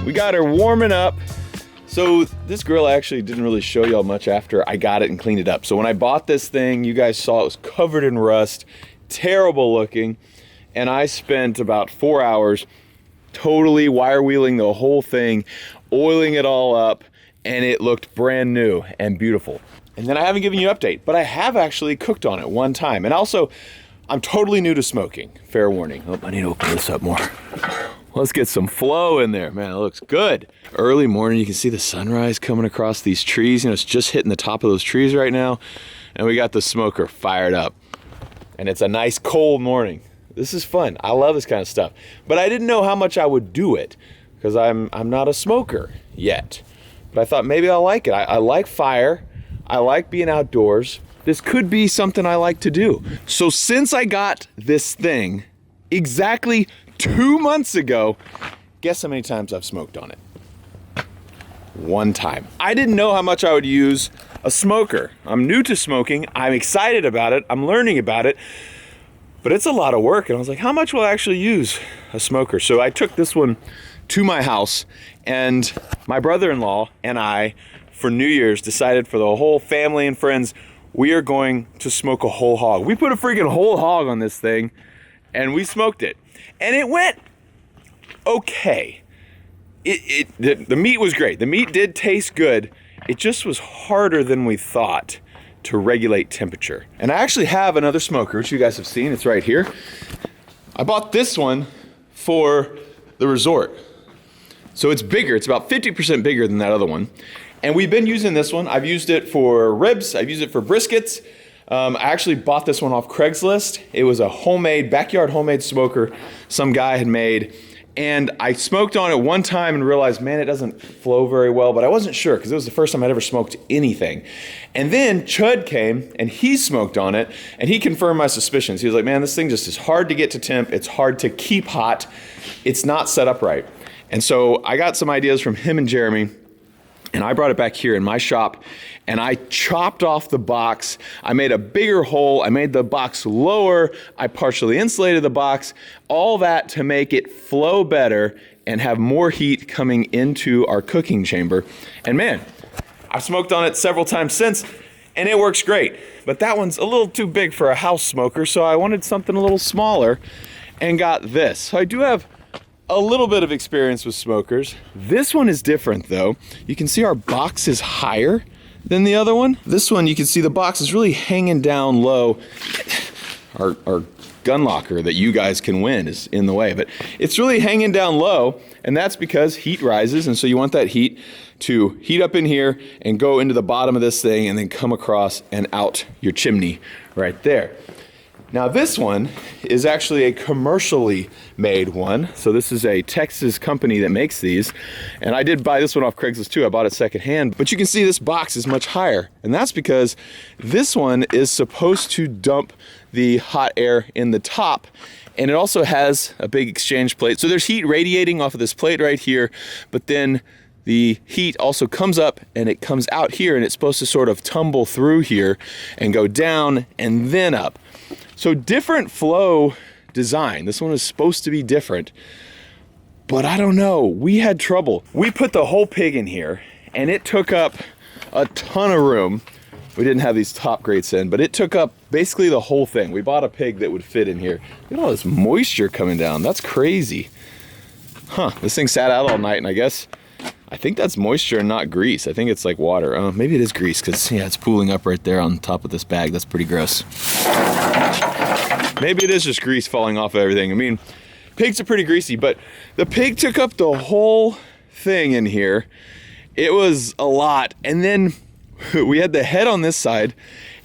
We got her warming up. So this grill actually didn't really show y'all much after I got it and cleaned it up. So when I bought this thing, you guys saw it was covered in rust, terrible looking. And I spent about 4 hours totally wire wheeling the whole thing, oiling it all up, and it looked brand new and beautiful. And then I haven't given you an update, but I have actually cooked on it one time. And also, I'm totally new to smoking, fair warning. Oh, I need to open this up more. Let's get some flow in there. Man, it looks good. Early morning, you can see the sunrise coming across these trees. You know, it's just hitting the top of those trees right now. And we got the smoker fired up. And it's a nice cold morning. This is fun. I love this kind of stuff. But I didn't know how much I would do it because I'm not a smoker yet. But I thought maybe I'll like it. I like fire. I like being outdoors. This could be something I like to do. So since I got this thing exactly 2 months ago, guess how many times I've smoked on it? One time. I didn't know how much I would use a smoker. I'm new to smoking. I'm excited about it. I'm learning about it. But it's a lot of work. And I was like, how much will I actually use a smoker? So I took this one to my house, and my brother-in-law and I, for New Year's, decided for the whole family and friends, we are going to smoke a whole hog. We put a freaking whole hog on this thing, and we smoked it. And it went okay. The meat was great. The meat did taste good. It just was harder than we thought to regulate temperature. And I actually have another smoker, which you guys have seen. It's right here. I bought this one for the resort. So it's bigger. It's about 50% bigger than that other one. And we've been using this one. I've used it for ribs. I've used it for briskets. I actually bought this one off Craigslist. It was a backyard homemade smoker some guy had made. And I smoked on it one time and realized, man, it doesn't flow very well, but I wasn't sure because it was the first time I'd ever smoked anything. And then Chud came and he smoked on it and he confirmed my suspicions. He was like, man, this thing just is hard to get to temp. It's hard to keep hot. It's not set up right. And so I got some ideas from him and Jeremy, and I brought it back here in my shop and I chopped off the box. I made a bigger hole. I made the box lower. I partially insulated the box, all that to make it flow better and have more heat coming into our cooking chamber. And man, I've smoked on it several times since and it works great. But that one's a little too big for a house smoker, so I wanted something a little smaller and got this. So I do have a little bit of experience with smokers. This one is different though. You can see our box is higher than the other one. This one, you can see the box is really hanging down low. Our gun locker that you guys can win is in the way, but it's really hanging down low, and that's because heat rises, and so you want that heat to heat up in here and go into the bottom of this thing and then come across and out your chimney right there. Now this one is actually a commercially made one. So this is a Texas company that makes these. And I did buy this one off Craigslist too. I bought it secondhand. But you can see this box is much higher. And that's because this one is supposed to dump the hot air in the top. And it also has a big exchange plate. So there's heat radiating off of this plate right here. But then the heat also comes up and it comes out here, and it's supposed to sort of tumble through here and go down and then up. So different flow design. This one is supposed to be different, but I don't know. We had trouble. We put the whole pig in here and it took up a ton of room. We didn't have these top grates in, but it took up basically the whole thing. We bought a pig that would fit in here. Look at all this moisture coming down. That's crazy. Huh, this thing sat out all night, and I think that's moisture and not grease. I think it's like water. Maybe it is grease because, yeah, it's pooling up right there on top of this bag. That's pretty gross. Maybe it is just grease falling off of everything. I mean, pigs are pretty greasy, but the pig took up the whole thing in here. It was a lot. And then we had the head on this side,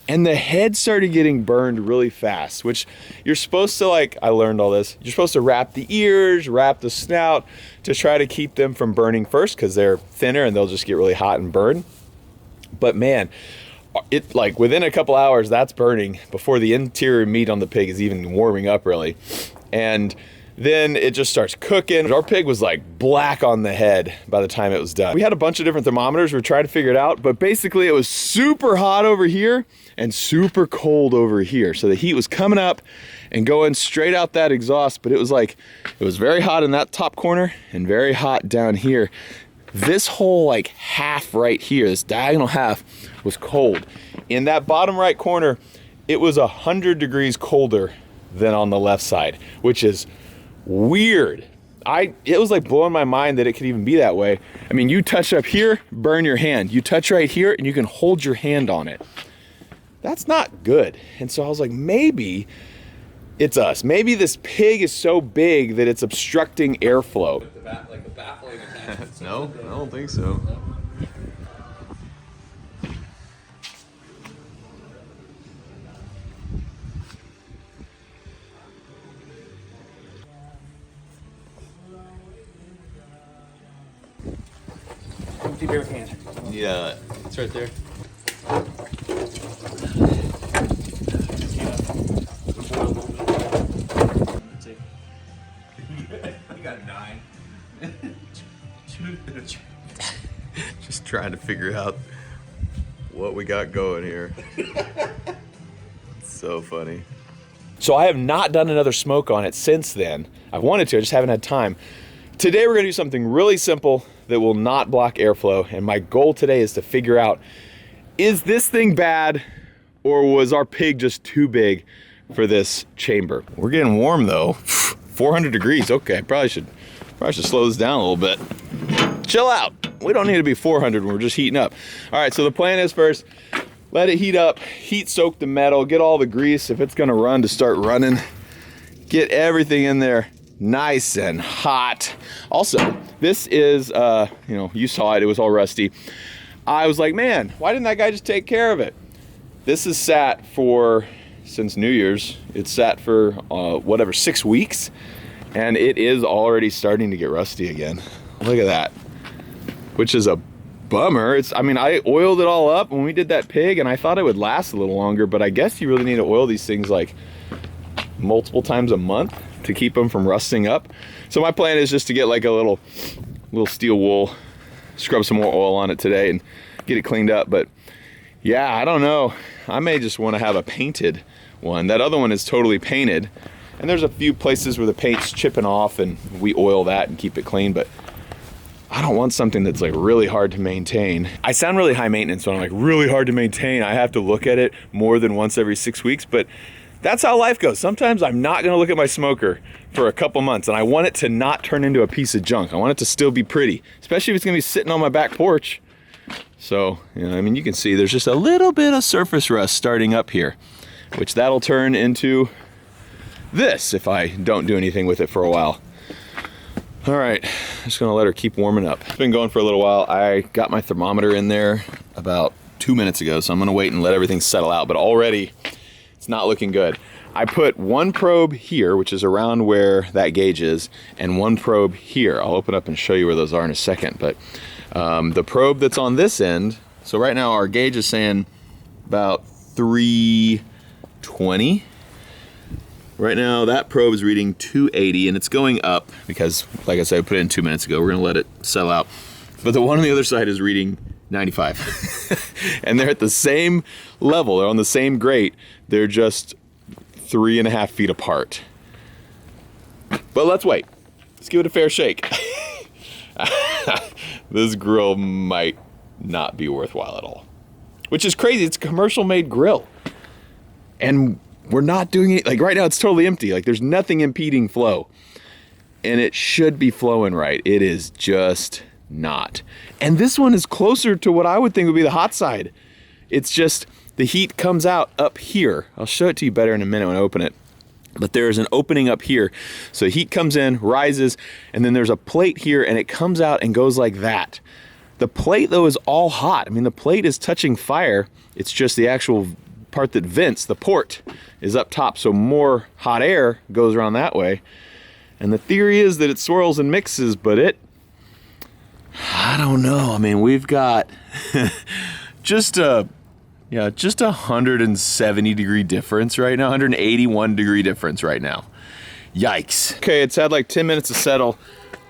and the head started getting burned really fast, which you're supposed to, like, I learned all this. You're supposed to wrap the ears, wrap the snout to try to keep them from burning first because they're thinner and they'll just get really hot and burn. But man, it, like, within a couple hours that's burning before the interior meat on the pig is even warming up really. And then it just starts cooking. Our pig was like black on the head by the time it was done. We had a bunch of different thermometers. We were trying to figure it out, but basically it was super hot over here and super cold over here. So the heat was coming up and going straight out that exhaust, but it was like, it was very hot in that top corner and very hot down here. This whole like half right here, this diagonal half was cold. In that bottom right corner, it was 100 degrees colder than on the left side, which is weird. It was like blowing my mind that it could even be that way. I mean, you touch up here, burn your hand. You touch right here and you can hold your hand on it. That's not good. And so I was like, maybe it's us. Maybe this pig is so big that it's obstructing airflow. Like the baffling attachment. No, I don't think so. Empty beer can. Yeah, It's right there. You got 9. just trying to figure out what we got going here. It's so funny. So I have not done another smoke on it since then. I wanted to, I just haven't had time. Today we're gonna do something really simple that will not block airflow, and my goal today is to figure out, is this thing bad or was our pig just too big for this chamber? We're getting warm though. 400 degrees, okay, probably should slow this down a little bit. Chill out. We don't need to be 400 when we're just heating up. All right, so the plan is first, let it heat up, heat soak the metal, get all the grease, if it's gonna run, to start running. Get everything in there nice and hot. Also, this is, you saw it, it was all rusty. I was like, man, why didn't that guy just take care of it? This is sat for, since New Year's, it's sat for 6 weeks, and it is already starting to get rusty again. Look at that, which is a bummer. I oiled it all up when we did that pig, and I thought it would last a little longer, but I guess you really need to oil these things like multiple times a month to keep them from rusting up. So my plan is just to get like a little steel wool, scrub some more oil on it today and get it cleaned up. But yeah, I don't know. I may just want to have a painted one. That other one is totally painted, and there's a few places where the paint's chipping off and we oil that and keep it clean, but I don't want something that's like really hard to maintain. I sound really high maintenance when I'm like really hard to maintain. I have to look at it more than once every 6 weeks, but that's how life goes. Sometimes I'm not gonna look at my smoker for a couple months, and I want it to not turn into a piece of junk. I want it to still be pretty, especially if it's gonna be sitting on my back porch. So, you can see there's just a little bit of surface rust starting up here, which that'll turn into this if I don't do anything with it for a while. All right, just gonna let her keep warming up. It's been going for a little while. I got my thermometer in there about 2 minutes ago, so I'm gonna wait and let everything settle out, but already it's not looking good. I put one probe here, which is around where that gauge is, and one probe here. I'll open up and show you where those are in a second, but the probe that's on this end, so right now our gauge is saying about 320. Right now that probe is reading 280, and it's going up because, like I said, I put it in 2 minutes ago. We're gonna let it settle out. But the one on the other side is reading 95. And they're at the same level, they're on the same grate. They're just 3.5 feet apart. But let's wait. Let's give it a fair shake. This grill might not be worthwhile at all. Which is crazy, it's a commercial made grill. And we're not doing it, like right now it's totally empty. Like there's nothing impeding flow. And it should be flowing right. It is just not. And this one is closer to what I would think would be the hot side. It's just the heat comes out up here. I'll show it to you better in a minute when I open it. But there's an opening up here. So heat comes in, rises, and then there's a plate here, and it comes out and goes like that. The plate though is all hot. The plate is touching fire. It's just the actual part that vents, the port, is up top. So more hot air goes around that way. And the theory is that it swirls and mixes, but I don't know. We've got just a 170 degree difference right now, 181 degree difference right now. Yikes. Okay, it's had like 10 minutes to settle.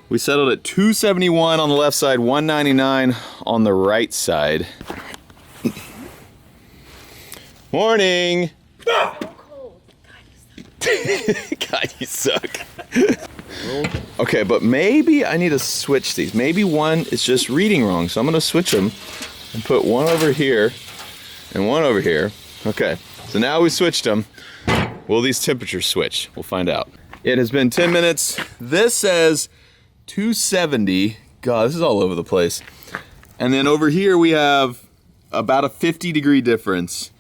We settled at 271 on the left side, 199 on the right side. Morning. God, you suck. Okay, but maybe I need to switch these. Maybe one is just reading wrong, so I'm gonna switch them and put one over here and one over here. Okay, so now we switched them. Will these temperatures switch? We'll find out. It has been 10 minutes. This says 270. God, this is all over the place. And then over here we have about a 50-degree difference.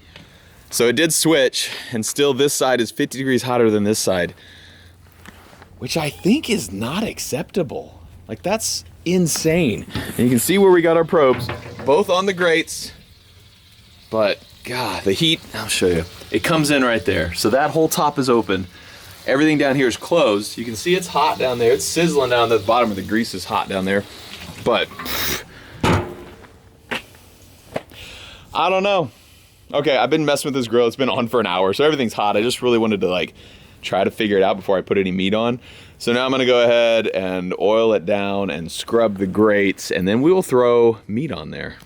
So it did switch, and still this side is 50 degrees hotter than this side, which I think is not acceptable. Like, that's insane. And you can see where we got our probes, both on the grates, but God, the heat, I'll show you. It comes in right there. So that whole top is open. Everything down here is closed. You can see it's hot down there. It's sizzling down at the bottom of the grease is hot down there. But I don't know. Okay, I've been messing with this grill. It's been on for an hour, so everything's hot. I just really wanted to like try to figure it out before I put any meat on. So now I'm gonna go ahead and oil it down and scrub the grates, and then we will throw meat on there.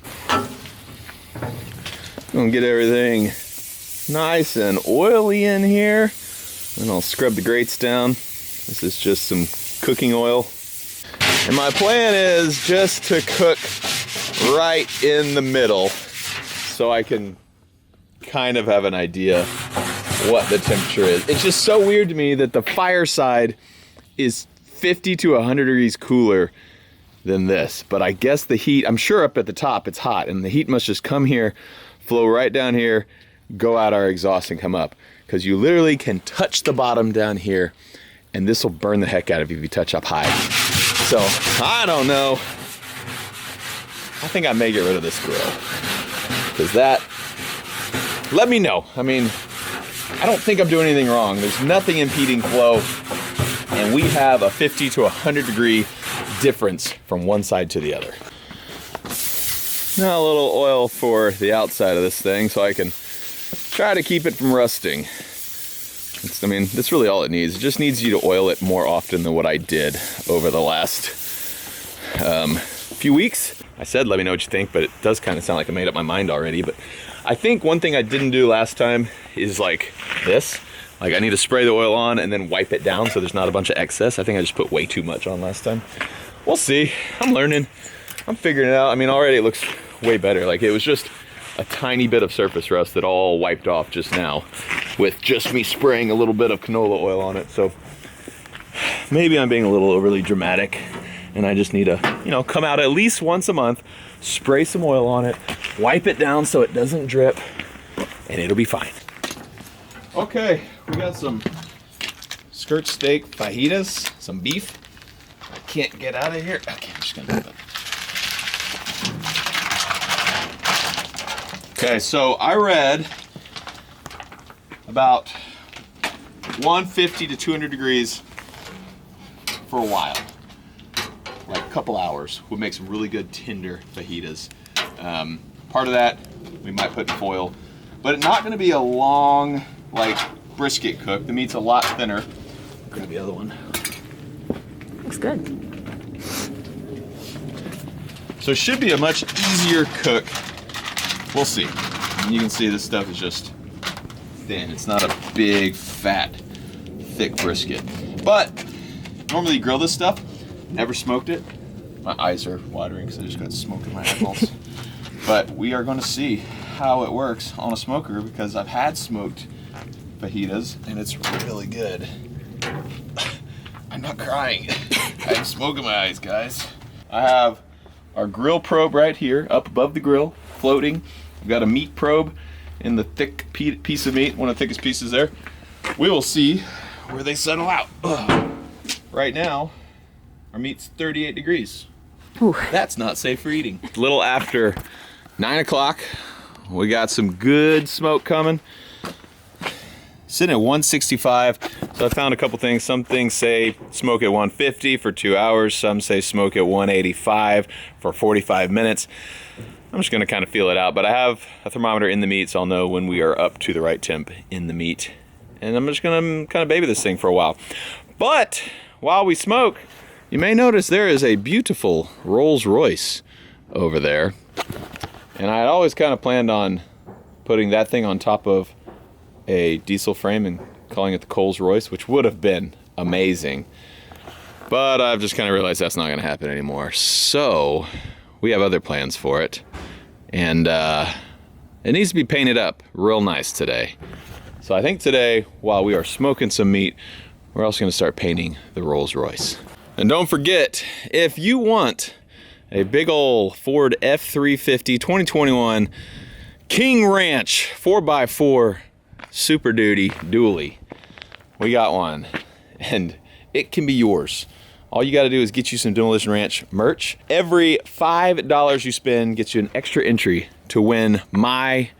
Gonna get everything nice and oily in here. Then I'll scrub the grates down. This is just some cooking oil. And my plan is just to cook right in the middle so I can kind of have an idea what the temperature is. It's just so weird to me that the fireside is 50 to 100 degrees cooler than this. But I guess the heat, I'm sure up at the top it's hot, and the heat must just come here, flow right down here, go out our exhaust and come up. Because you literally can touch the bottom down here, and this will burn the heck out of you if you touch up high. So, I don't know. I think I may get rid of this grill. Because that, let me know. I mean, I don't think I'm doing anything wrong. There's nothing impeding flow. And we have a 50 to 100 degree difference from one side to the other. Now a little oil for the outside of this thing so I can try to keep it from rusting. I mean, that's really all it needs. It just needs you to oil it more often than what I did over the last few weeks. I said, let me know what you think, but it does kind of sound like I made up my mind already. But I think one thing I didn't do last time is like this. Like, I need to spray the oil on and then wipe it down so there's not a bunch of excess. I think I just put way too much on last time. We'll see. I'm learning. I'm figuring it out. I mean, already it looks way better. Like, it was just a tiny bit of surface rust that all wiped off just now with just me spraying a little bit of canola oil on it. So maybe I'm being a little overly dramatic, and I just need to, you know, come out at least once a month, spray some oil on it, wipe it down so it doesn't drip, and it'll be fine. Okay, we got some skirt steak fajitas, some beef. I can't get out of here. Okay, I'm just gonna do it. Okay, so I read about 150 to 200 degrees for a while. Like a couple hours would make some really good tender fajitas. Part of that we might put in foil, but it's not going to be a long like brisket cook. The meat's a lot thinner. Grab the other one. Looks good. So it should be a much easier cook. We'll see. And you can see this stuff is just thin. It's not a big, fat, thick brisket. But normally you grill this stuff. Never smoked it. My eyes are watering because I just got smoke in my eyeballs. But we are going to see how it works on a smoker because I've had smoked fajitas and it's really good. I'm not crying. I have smoke in my eyes, guys. I have our grill probe right here up above the grill, floating. We've got a meat probe in the thick piece of meat, one of the thickest pieces there. We will see where they settle out. Ugh. Right now, our meat's 38 degrees. Ooh. That's not safe for eating. A little after 9 o'clock, we got some good smoke coming. Sitting at 165, so I found a couple things. Some things say smoke at 150 for 2 hours. Some say smoke at 185 for 45 minutes. I'm just gonna kind of feel it out, but I have a thermometer in the meat, so I'll know when we are up to the right temp in the meat. And I'm just gonna kind of baby this thing for a while. But while we smoke, you may notice there is a beautiful Rolls Royce over there. And I had always kind of planned on putting that thing on top of a diesel frame and calling it the Rolls Royce, which would have been amazing. But I've just kind of realized that's not going to happen anymore. So we have other plans for it. And it needs to be painted up real nice today. So I think today, while we are smoking some meat, we're also going to start painting the Rolls Royce. And don't forget, if you want a big ol' Ford F350 2021 King Ranch 4x4 Super Duty dually, we got one, and it can be yours. All you got to do is get you some Demolition Ranch merch. Every $5 you spend gets you an extra entry to win my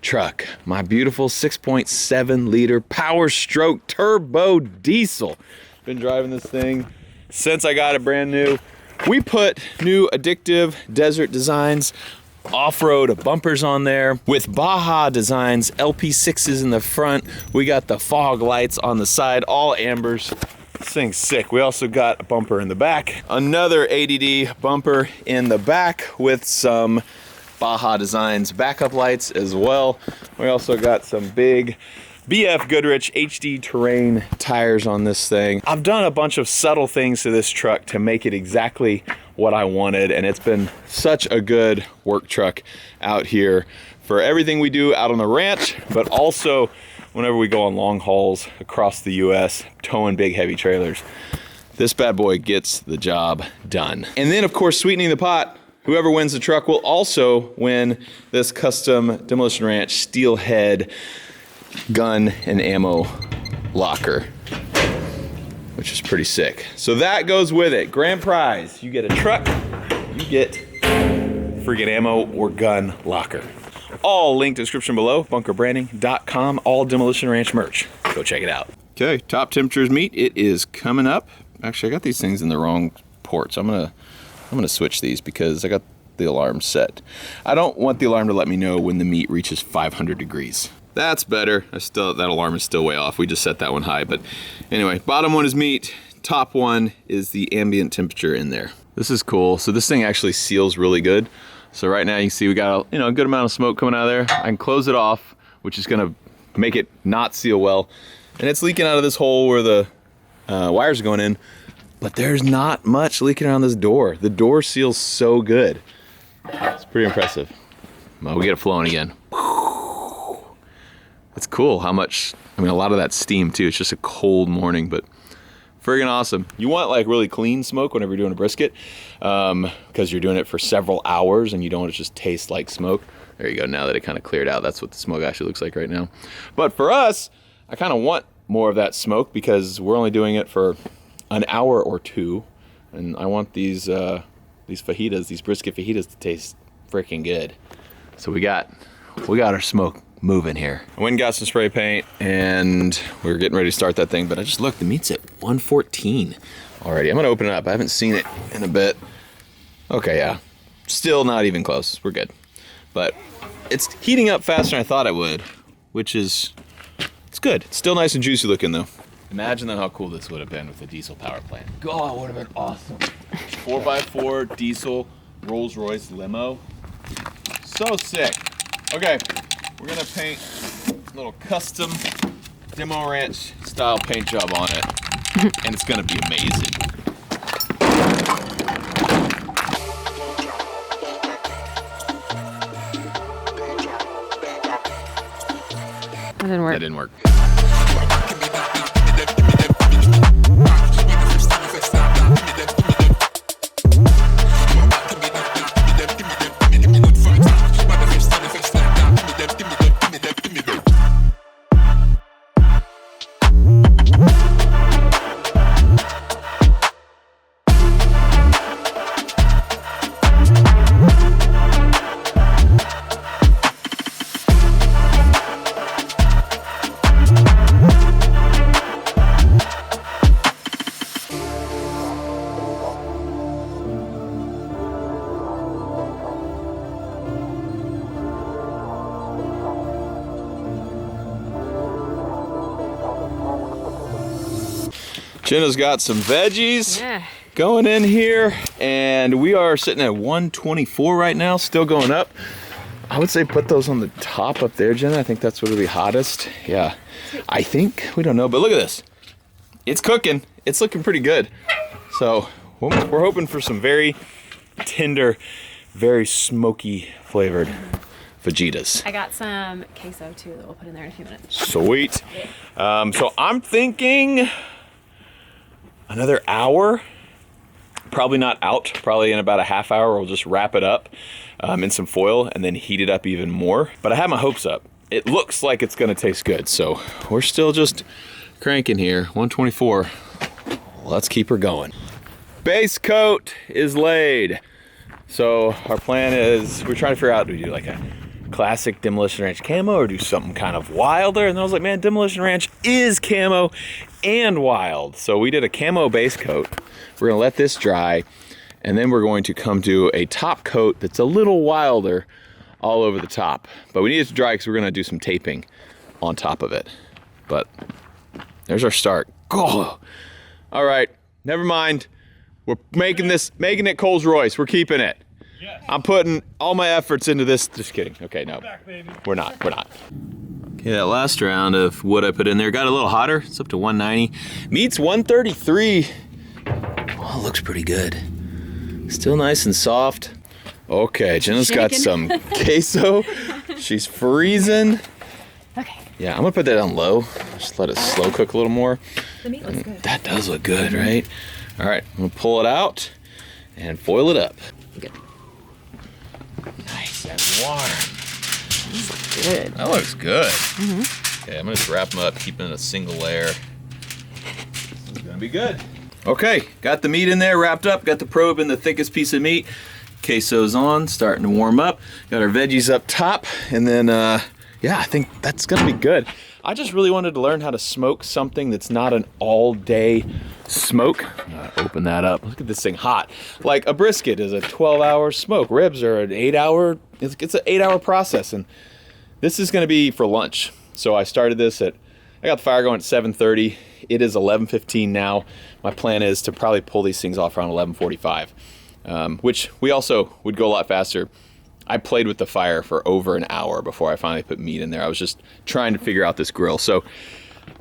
truck, my beautiful 6.7 liter Power Stroke turbo diesel. Been driving this thing since I got it brand new. We put new Addictive Desert Designs off-road bumpers on there with Baja Designs LP6s in the front. We got the fog lights on the side, all ambers. This thing's sick. We also got a bumper in the back, another ADD bumper in the back with some Baja Designs backup lights as well. We also got some big BF Goodrich HD terrain tires on this thing. I've done a bunch of subtle things to this truck to make it exactly what I wanted, and it's been such a good work truck out here for everything we do out on the ranch, but also whenever we go on long hauls across the US, towing big heavy trailers. This bad boy gets the job done. And then of course, sweetening the pot, whoever wins the truck will also win this custom Demolition Ranch steelhead gun and ammo locker, which is pretty sick. So that goes with it. Grand prize. You get a truck, you get friggin' ammo or gun locker. All linked in the description below, bunkerbranding.com, all Demolition Ranch merch. Go check it out. Okay, top temperatures meat. It is coming up. Actually, I got these things in the wrong port, so I'm gonna switch these because I got the alarm set. I don't want the alarm to let me know when the meat reaches 500 degrees. That's better. That alarm is still way off. We just set that one high, but anyway, bottom one is meat. Top one is the ambient temperature in there. This is cool. So this thing actually seals really good. So right now you can see we got a good amount of smoke coming out of there. I can close it off, which is gonna make it not seal well. And it's leaking out of this hole where the wires are going in, but there's not much leaking around this door. The door seals so good. It's pretty impressive. Well, we get it flowing again. It's cool how much, a lot of that steam too. It's just a cold morning, but friggin' awesome. You want like really clean smoke whenever you're doing a brisket, because you're doing it for several hours and you don't want it to just taste like smoke. There you go, now that it kind of cleared out, that's what the smoke actually looks like right now. But for us, I kind of want more of that smoke because we're only doing it for an hour or two, and I want these fajitas, these brisket fajitas to taste freaking good. So we got our smoke moving here. I went and got some spray paint and we were getting ready to start that thing, but I just looked, the meat's at 114 already. I'm gonna open it up. I haven't seen it in a bit. Okay, yeah, still not even close. We're good. But it's heating up faster than I thought it would, which is, it's good. It's still nice and juicy looking though. Imagine how cool this would have been with a diesel power plant. God, it would have been awesome. 4x4 diesel Rolls Royce limo. So sick. Okay. We're gonna paint a little custom Demo Ranch style paint job on it, and it's gonna be amazing. That didn't work. That didn't work. Jenna's got some veggies going in here, and we are sitting at 124 right now, still going up. I would say put those on the top up there, Jenna. I think that's what would be hottest. Yeah, I think, we don't know, but look at this. It's cooking. It's looking pretty good. So we're hoping for some very tender, very smoky flavored fajitas. I got some queso too that we'll put in there in a few minutes. Sweet. So I'm thinking another hour. Probably not out. Probably in about a half hour, we'll just wrap it up in some foil and then heat it up even more. But I have my hopes up. It looks like it's gonna taste good. So we're still just cranking here. 124. Let's keep her going. Base coat is laid. So our plan is, we're trying to figure out, do we do like a classic Demolition Ranch camo or do something kind of wilder? And I was like, man, Demolition Ranch is camo and wild. So we did a camo base coat. We're gonna let this dry, and then we're going to come do a top coat that's a little wilder all over the top. But we need it to dry because we're gonna do some taping on top of it. But there's our start. Go. All right, never mind. We're making it Coles Royce. We're keeping it. Yes. I'm putting all my efforts into this. Just kidding. Okay, no, Back, baby. we're not. Okay, that last round of wood I put in there got a little hotter. It's up to 190. Meat's 133. Oh, looks pretty good. Still nice and soft. Okay, Jenna's got some queso. She's freezing. Okay. Yeah, I'm gonna put that on low. Just let it slow cook a little more. The meat looks good. That does look good, right? All right, I'm gonna pull it out and foil it up. Good. Nice and warm. Good. That looks good. Okay, I'm gonna just wrap them up, keep it in a single layer. This is gonna be good. Okay, got the meat in there, wrapped up, got the probe in the thickest piece of meat. Queso's on, starting to warm up. Got our veggies up top, and then, yeah, I think that's gonna be good. I just really wanted to learn how to smoke something that's not an all-day smoke. Open that up. Look at this thing hot. Like a brisket is a 12-hour smoke. Ribs are an 8-hour. It's an 8-hour process, and this is going to be for lunch. So I started this I got the fire going at 7:30. It is 11:15 now. My plan is to probably pull these things off around 11:45, which we also would go a lot faster. I played with the fire for over an hour before I finally put meat in there. I was just trying to figure out this grill. So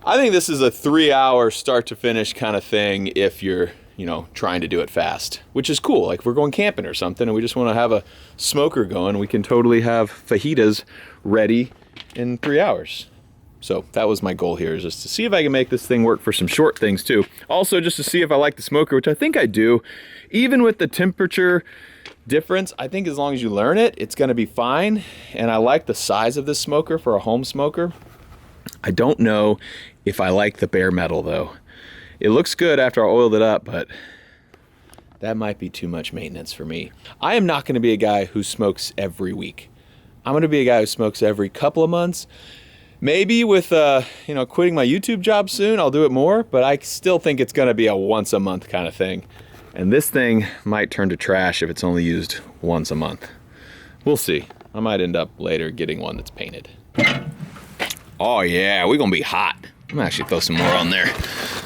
I think this is a 3-hour start to finish kind of thing if you're, trying to do it fast, which is cool. Like if we're going camping or something and we just want to have a smoker going, we can totally have fajitas ready in 3 hours. So that was my goal here, is just to see if I can make this thing work for some short things too. Also just to see if I like the smoker, which I think I do. Even with the temperature difference, I think as long as you learn it, it's gonna be fine. And I like the size of this smoker for a home smoker. I don't know if I like the bare metal though. It looks good after I oiled it up, but that might be too much maintenance for me. I am not gonna be a guy who smokes every week. I'm gonna be a guy who smokes every couple of months. Maybe with quitting my YouTube job soon, I'll do it more, but I still think it's gonna be a once a month kind of thing. And this thing might turn to trash if it's only used once a month. We'll see. I might end up later getting one that's painted. Oh yeah, we're gonna be hot. I'm gonna actually throw some more on there.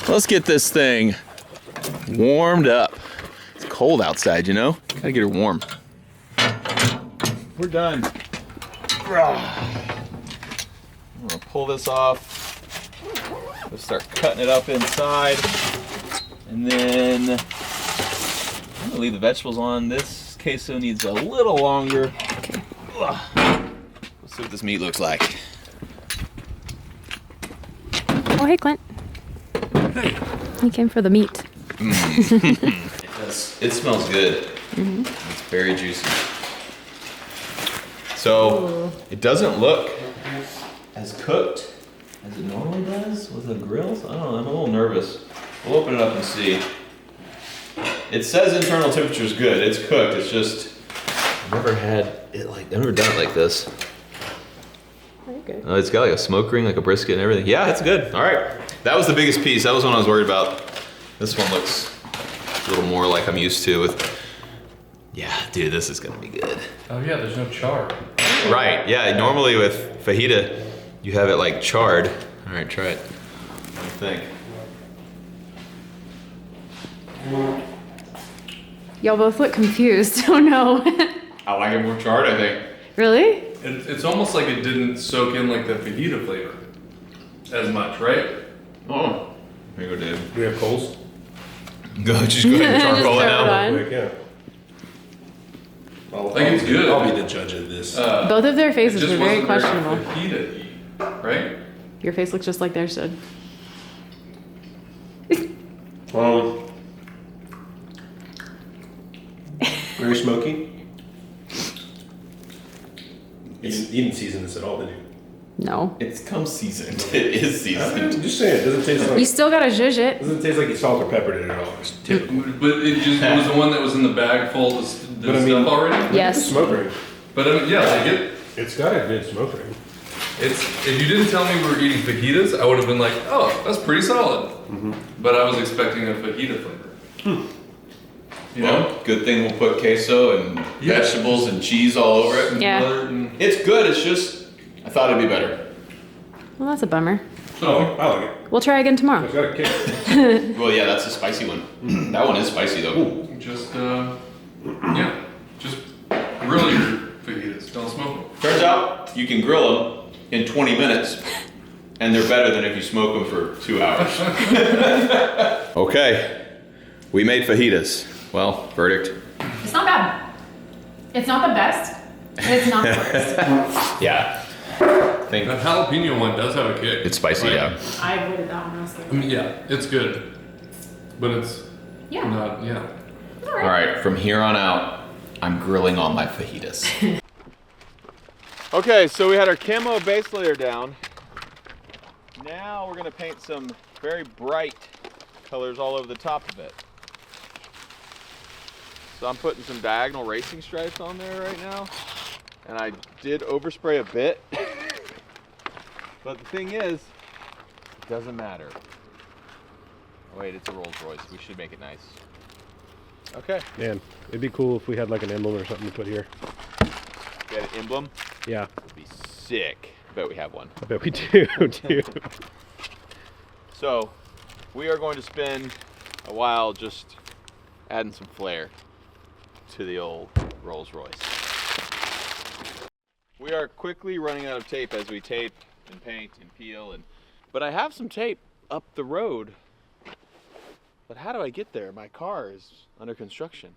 Let's get this thing warmed up. It's cold outside, Gotta get her warm. We're done. I'm gonna pull this off. Let's start cutting it up inside. And then I'm gonna leave the vegetables on. This queso needs a little longer. Okay. Let's see what this meat looks like. Oh, hey, Clint. He came for the meat. It smells good. It's very juicy. So it doesn't look as cooked as it normally does with the grills. I don't know, I'm a little nervous. We'll open it up and see. It says internal temperature is good. It's cooked. It's just I've never done it like this. Good. It's got like a smoke ring, like a brisket and everything. Yeah, it's good. All right. That was the biggest piece. That was one I was worried about. This one looks a little more like I'm used to with. Yeah, dude, this is gonna be good. Oh yeah, there's no char. Right, yeah, normally with fajita, you have it like charred. All right, try it. What do you think? Y'all both look confused. Oh no. I like it more charred, I think. Really? It's almost like it didn't soak in like the fajita flavor as much, right? Oh. Here you go, Dave. Do we have coals? Just go ahead and charcoal it now. on. Quick, yeah. I think it's good. I'll be the judge of this. Both of their It faces just were very wasn't questionable. fajita-y, right? Your face looks just like theirs did. Very smoky. You didn't season this at all, did you? No. It's come seasoned. It is seasoned. I'm just saying, it doesn't taste You like still gotta zhuzh it. doesn't taste like you salt or peppered it at all. It's typical. But it just was the one that was in the bag full of the But I mean- stuff already? Yes. Smoke ring. But I mean, yeah, like It's got a good smoke ring. if you didn't tell me we were eating fajitas, I would have been like, oh, that's pretty solid. But I was expecting a fajita flavor. You know? Well, good thing we'll put queso and Yeah. vegetables and cheese all over it. Yeah. Butter and- It's good, it's just, I thought it'd be better. Well, that's a bummer. Oh, I like it. We'll try again tomorrow. It's got a kick. Well, yeah, that's a spicy one. That one is spicy though. Just, yeah, just grill your fajitas, don't smoke them. Turns out you can grill them in 20 minutes and they're better than if you smoke them for 2 hours. Okay, we made fajitas. Well, verdict. It's not bad. It's not the best. It's not the worst. Yeah. Think That jalapeno one does have a kick. it's spicy, Like, yeah. I avoided that one. I was I mean, yeah, it's good, but it's Yeah. not, yeah. All right, from here on out, I'm grilling all my fajitas. Okay, so we had our camo base layer down. Now we're gonna paint some very bright colors all over the top of it. So I'm putting some diagonal racing stripes on there right now. And I did overspray a bit. But the thing is, it doesn't matter. Wait, it's a Rolls Royce. We should make it nice. Okay. Man, it'd be cool if we had like an emblem or something to put here. Get an emblem. Yeah, It'd be sick. I bet we have one. I bet we do, too. So, we are going to spend a while just adding some flair to the old Rolls Royce. We are quickly running out of tape as we tape and paint and peel, but I have some tape up the road. But how do I get there? My car is under construction.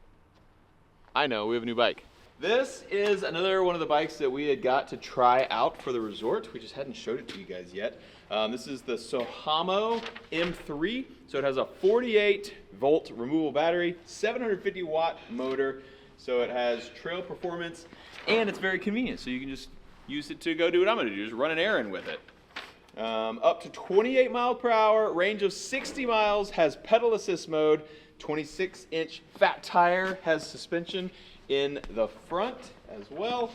I know, we have a new bike. This is another one of the bikes that we had got to try out for the resort. We just hadn't showed it to you guys yet. This is the Sohamo M3. So it has a 48 volt removable battery, 750 watt motor. So it has trail performance and it's very convenient. So you can just use it to go do what I'm gonna do, just run an errand with it. Up to 28 miles per hour, range of 60 miles, has pedal assist mode, 26-inch fat tire, has suspension in the front as well,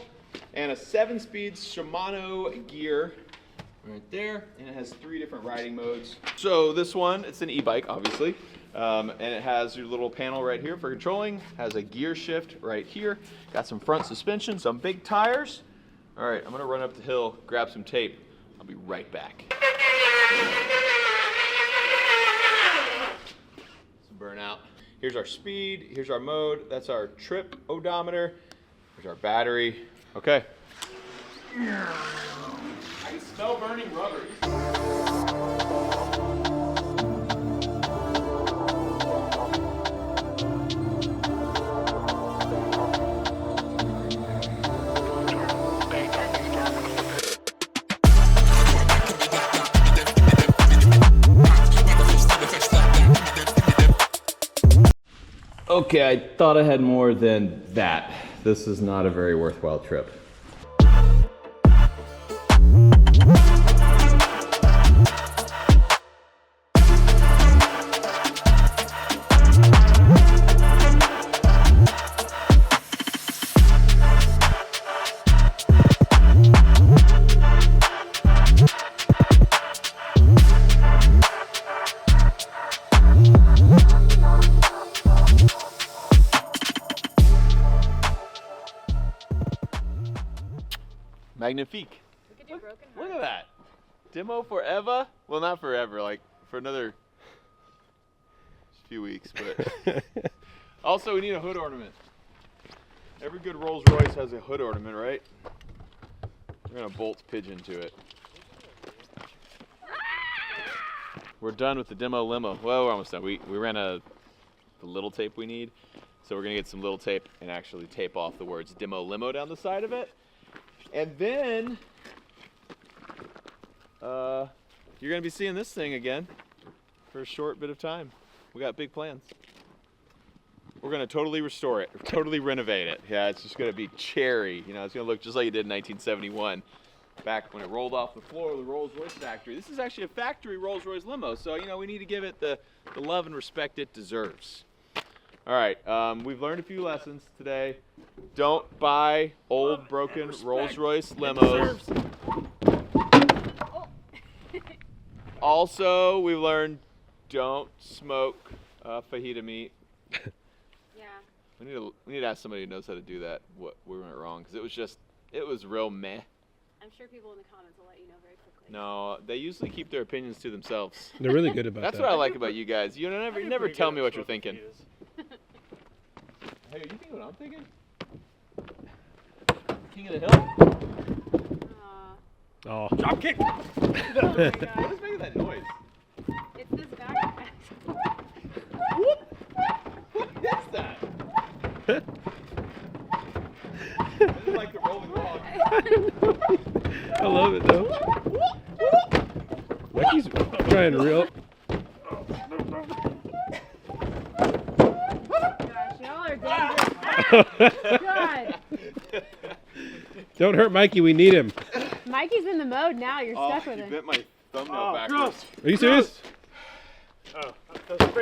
and a 7-speed Shimano gear right there, and it has 3 different riding modes. So this one, it's an e-bike, obviously, and it has your little panel right here for controlling, has a gear shift right here, got some front suspension, some big tires. All right, I'm gonna run up the hill, grab some tape. I'll be right back. Some burnout. Here's our speed, here's our mode, that's our trip odometer, here's our battery. Okay. I can smell burning rubber. Okay, I thought I had more than that. This is not a very worthwhile trip. Magnifique. Look at that. Demo forever. Well, not forever, like for another few weeks, but also we need a hood ornament. Every good Rolls Royce has a hood ornament, right? We're gonna bolt pigeon to it. We're done with the demo limo. Well, we're almost done. We ran the little tape we need. So we're gonna get some little tape and actually tape off the words demo limo down the side of it. And then, you're gonna be seeing this thing again for a short bit of time. We got big plans. We're gonna totally restore it, totally renovate it. Yeah, it's just gonna be cherry. You know, it's gonna look just like it did in 1971. Back when it rolled off the floor of the Rolls-Royce factory. This is actually a factory Rolls-Royce limo, so you know we need to give it the love and respect it deserves. All right, we've learned a few lessons today. Don't buy old, broken Rolls-Royce limos. Also, we've learned don't smoke fajita meat. Yeah. We need to ask somebody who knows how to do that. What we went wrong, because it was real meh. I'm sure people in the comments will let you know very quickly. No, they usually keep their opinions to themselves. They're really good about That's that. what I like about you guys. You never tell me what you're thinking. Hey, are you thinking what I'm thinking? King of the hill? Oh. Drop kick! Oh my God. What is making that noise? It's this backpack. What is that? This is like the rolling log. I love it though. Mikey's trying real. Gosh, y'all are dangerous. God. Don't hurt Mikey, we need him. Mikey's in the mode now. You're stuck with You him. bent my thumbnail backwards. Are you serious? Oh, that was pretty